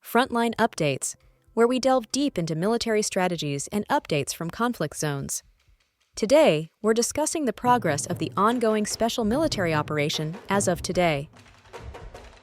Frontline Updates, where we delve deep into military strategies and updates from conflict zones. Today, we're discussing the progress of the ongoing special military operation as of today.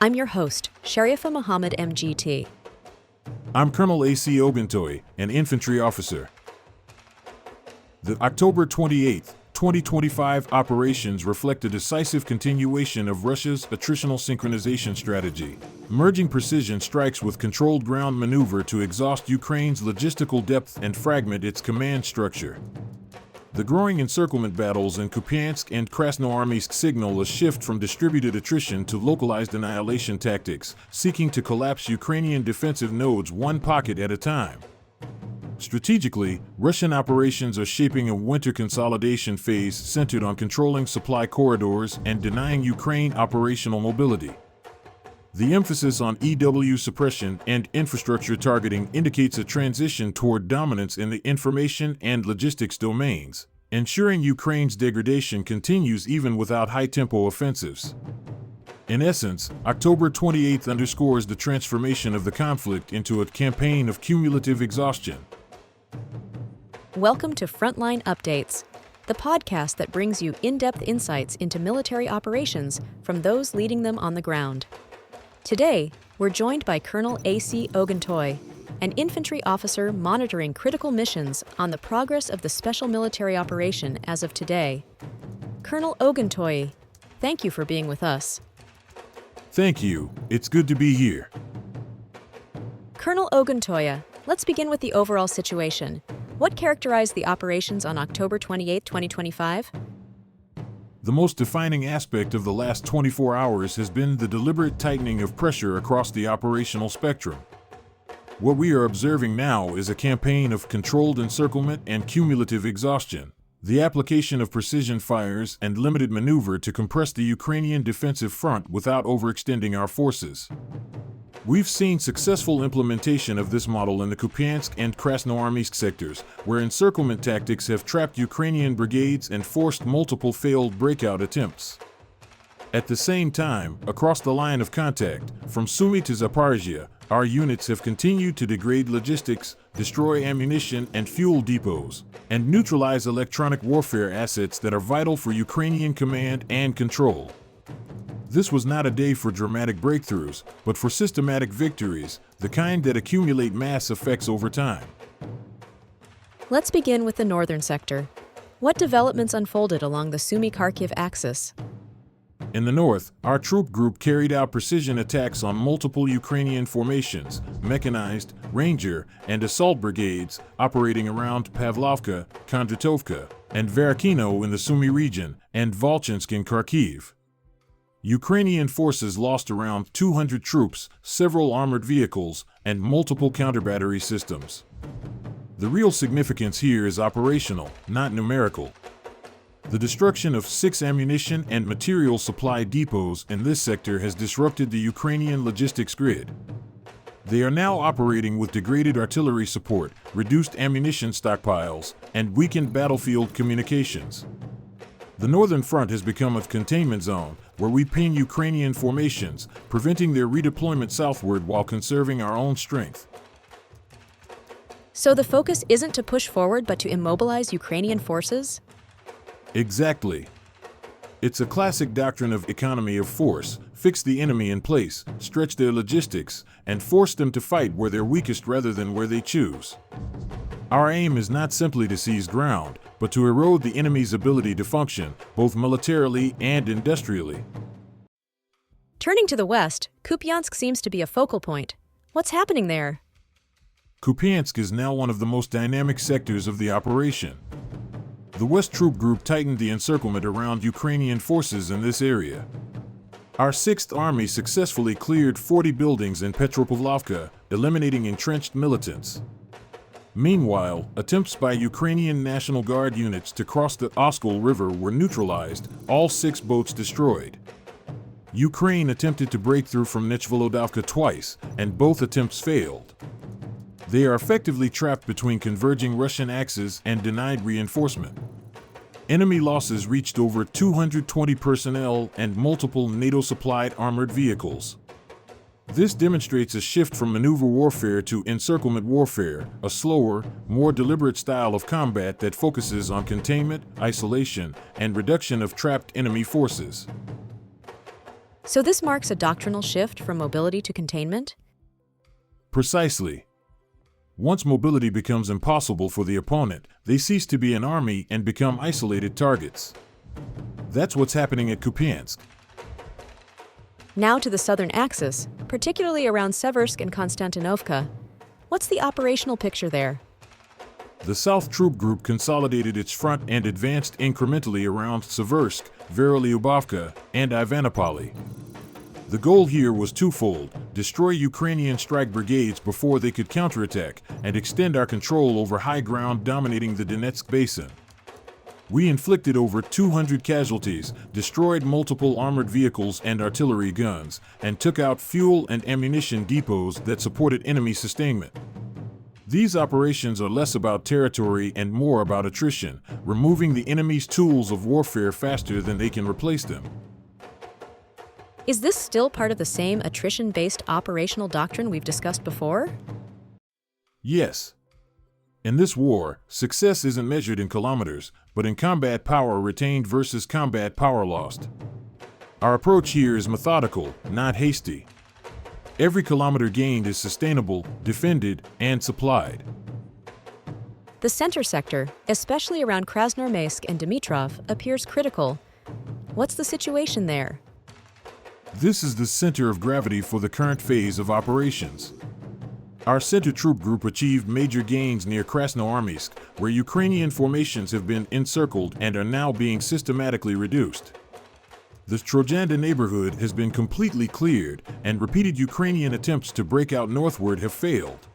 I'm your host, Sharifa Muhammad MGT. I'm Colonel A.C. Oguntoye, an infantry officer. The October 28, 2025 operations reflect a decisive continuation of Russia's attritional synchronization strategy, merging precision strikes with controlled ground maneuver to exhaust Ukraine's logistical depth and fragment its command structure. The growing encirclement battles in Kupiansk and Krasnoarmysk signal a shift from distributed attrition to localized annihilation tactics, seeking to collapse Ukrainian defensive nodes one pocket at a time. Strategically, Russian operations are shaping a winter consolidation phase centered on controlling supply corridors and denying Ukraine operational mobility. The emphasis on EW suppression and infrastructure targeting indicates a transition toward dominance in the information and logistics domains, ensuring Ukraine's degradation continues even without high-tempo offensives. In essence, October 28 underscores the transformation of the conflict into a campaign of cumulative exhaustion. Welcome to Frontline Updates, the podcast that brings you in-depth insights into military operations from those leading them on the ground. Today, we're joined by Colonel A.C. Oguntoye, an infantry officer monitoring critical missions on the progress of the special military operation as of today. Colonel Oguntoye, thank you for being with us. Thank you. It's good to be here. Colonel Oguntoye, let's begin with the overall situation. What characterized the operations on October 28, 2025? The most defining aspect of the last 24 hours has been the deliberate tightening of pressure across the operational spectrum. What we are observing now is a campaign of controlled encirclement and cumulative exhaustion, the application of precision fires and limited maneuver to compress the Ukrainian defensive front without overextending our forces. We've seen successful implementation of this model in the Kupiansk and Krasnoarmysk sectors, where encirclement tactics have trapped Ukrainian brigades and forced multiple failed breakout attempts. At the same time, across the line of contact, from Sumy to Zaporizhia, our units have continued to degrade logistics, destroy ammunition and fuel depots, and neutralize electronic warfare assets that are vital for Ukrainian command and control. This was not a day for dramatic breakthroughs, but for systematic victories, the kind that accumulate mass effects over time. Let's begin with the northern sector. What developments unfolded along the Sumy-Kharkiv axis? In the north, our troop group carried out precision attacks on multiple Ukrainian formations, mechanized, ranger, and assault brigades operating around Pavlovka, Kondratovka, and Verkino in the Sumy region, and Volchansk in Kharkiv. Ukrainian forces lost around 200 troops, several armored vehicles, and multiple counter-battery systems. The real significance here is operational, not numerical. The destruction of 6 ammunition and material supply depots in this sector has disrupted the Ukrainian logistics grid. They are now operating with degraded artillery support, reduced ammunition stockpiles, and weakened battlefield communications. The northern front has become a containment zone, where we pin Ukrainian formations, preventing their redeployment southward while conserving our own strength. So the focus isn't to push forward but to immobilize Ukrainian forces? Exactly. It's a classic doctrine of economy of force: fix the enemy in place, stretch their logistics, and force them to fight where they're weakest rather than where they choose. Our aim is not simply to seize ground, but to erode the enemy's ability to function, both militarily and industrially. Turning to the west, Kupiansk seems to be a focal point. What's happening there? Kupiansk is now one of the most dynamic sectors of the operation. The West Troop Group tightened the encirclement around Ukrainian forces in this area. Our 6th Army successfully cleared 40 buildings in Petropavlovka, eliminating entrenched militants. Meanwhile, attempts by Ukrainian National Guard units to cross the Oskol River were neutralized, all 6 boats destroyed. Ukraine attempted to break through from Nechvolodovka twice, and both attempts failed. They are effectively trapped between converging Russian axes and denied reinforcement. Enemy losses reached over 220 personnel and multiple NATO-supplied armored vehicles. This demonstrates a shift from maneuver warfare to encirclement warfare, a slower, more deliberate style of combat that focuses on containment, isolation, and reduction of trapped enemy forces. So this marks a doctrinal shift from mobility to containment? Precisely. Once mobility becomes impossible for the opponent, they cease to be an army and become isolated targets. That's what's happening at Kupiansk. Now to the southern axis, particularly around Seversk and Konstantinovka. What's the operational picture there? The South Troop Group consolidated its front and advanced incrementally around Seversk, Verolyubovka, and Ivanopoli. The goal here was twofold: destroy Ukrainian strike brigades before they could counterattack, and extend our control over high ground dominating the Donetsk basin. We inflicted over 200 casualties, destroyed multiple armored vehicles and artillery guns, and took out fuel and ammunition depots that supported enemy sustainment. These operations are less about territory and more about attrition, removing the enemy's tools of warfare faster than they can replace them. Is this still part of the same attrition-based operational doctrine we've discussed before? Yes. In this war, success isn't measured in kilometers, but in combat power retained versus combat power lost. Our approach here is methodical, not hasty. Every kilometer gained is sustainable, defended, and supplied. The center sector, especially around Krasnoarmeysk and Dmitrov, appears critical. What's the situation there? This is the center of gravity for the current phase of operations. Our center troop group achieved major gains near Krasnoarmeysk, where Ukrainian formations have been encircled and are now being systematically reduced. The Trojanda neighborhood has been completely cleared, and repeated Ukrainian attempts to break out northward have failed.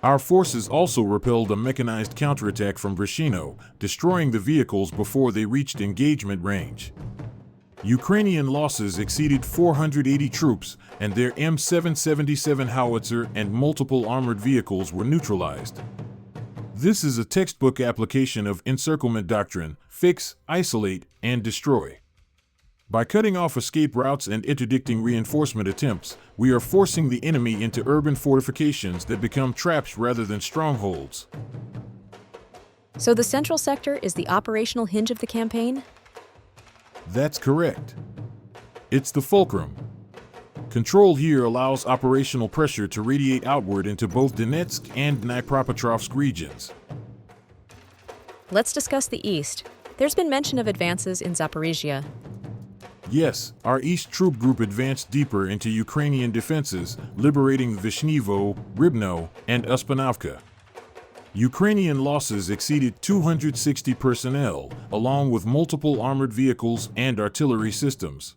Our forces also repelled a mechanized counterattack from Breshino, destroying the vehicles before they reached engagement range. Ukrainian losses exceeded 480 troops, and their M777 howitzer and multiple armored vehicles were neutralized. This is a textbook application of encirclement doctrine: fix, isolate, and destroy. By cutting off escape routes and interdicting reinforcement attempts, we are forcing the enemy into urban fortifications that become traps rather than strongholds. So the central sector is the operational hinge of the campaign? That's correct. It's the fulcrum. Control here allows operational pressure to radiate outward into both Donetsk and Dnipropetrovsk regions. Let's discuss the east. There's been mention of advances in Zaporizhia. Yes, our East Troop Group advanced deeper into Ukrainian defenses, liberating Vishnevo, Ribno, and Uspanovka. Ukrainian losses exceeded 260 personnel, along with multiple armored vehicles and artillery systems.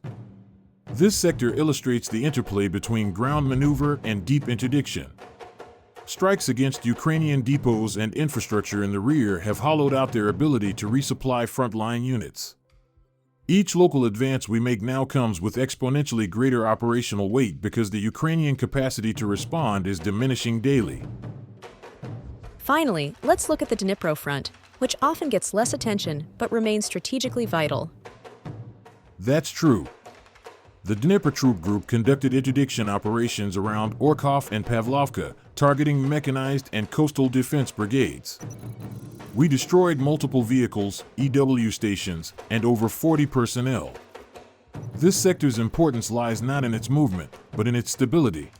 This sector illustrates the interplay between ground maneuver and deep interdiction. Strikes against Ukrainian depots and infrastructure in the rear have hollowed out their ability to resupply frontline units. Each local advance we make now comes with exponentially greater operational weight because the Ukrainian capacity to respond is diminishing daily. Finally, let's look at the Dnipro front, which often gets less attention but remains strategically vital. That's true. The Dnipro Troop Group conducted interdiction operations around Orkhov and Pavlovka, targeting mechanized and coastal defense brigades. We destroyed multiple vehicles, EW stations, and over 40 personnel. This sector's importance lies not in its movement, but in its stability.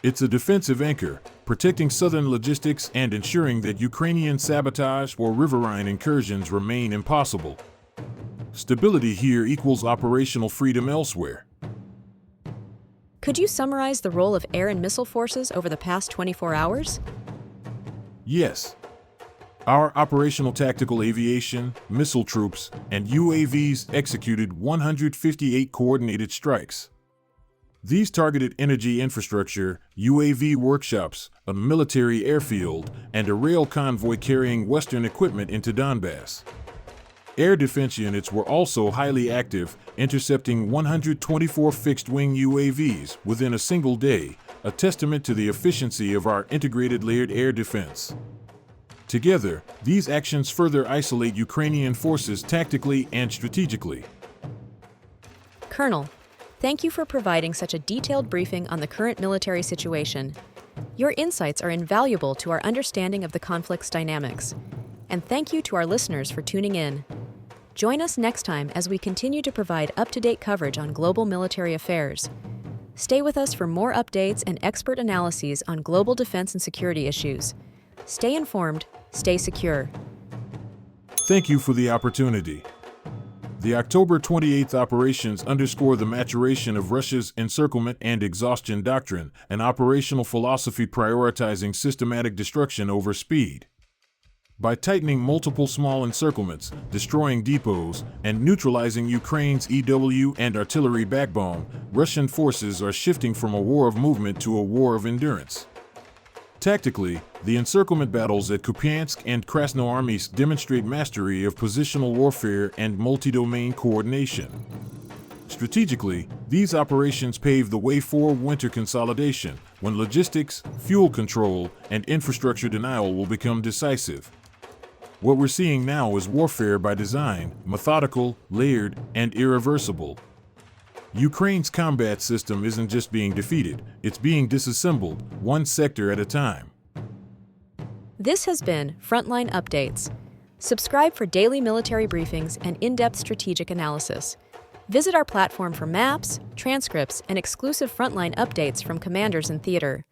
It's a defensive anchor, protecting southern logistics and ensuring that Ukrainian sabotage or riverine incursions remain impossible. Stability here equals operational freedom elsewhere. Could you summarize the role of air and missile forces over the past 24 hours? Yes. Our operational tactical aviation, missile troops, and UAVs executed 158 coordinated strikes. These targeted energy infrastructure, UAV workshops, a military airfield, and a rail convoy carrying Western equipment into Donbass. Air defense units were also highly active, intercepting 124 fixed-wing UAVs within a single day, a testament to the efficiency of our integrated layered air defense. Together, these actions further isolate Ukrainian forces tactically and strategically. Colonel, Thank you for providing such a detailed briefing on the current military situation. Your insights are invaluable to our understanding of the conflict's dynamics. And thank you to our listeners for tuning in. Join us next time as we continue to provide up-to-date coverage on global military affairs. Stay with us for more updates and expert analyses on global defense and security issues. Stay informed, stay secure. Thank you for the opportunity. The October 28th operations underscore the maturation of Russia's encirclement and exhaustion doctrine, an operational philosophy prioritizing systematic destruction over speed. By tightening multiple small encirclements, destroying depots, and neutralizing Ukraine's EW and artillery backbone, Russian forces are shifting from a war of movement to a war of endurance. Tactically, the encirclement battles at Kupiansk and Krasnoarmeysk demonstrate mastery of positional warfare and multi-domain coordination. Strategically, these operations pave the way for winter consolidation, when logistics, fuel control, and infrastructure denial will become decisive. What we're seeing now is warfare by design, methodical, layered, and irreversible. Ukraine's combat system isn't just being defeated, it's being disassembled, one sector at a time. This has been Frontline Updates. Subscribe for daily military briefings and in-depth strategic analysis. Visit our platform for maps, transcripts, and exclusive frontline updates from commanders in theater.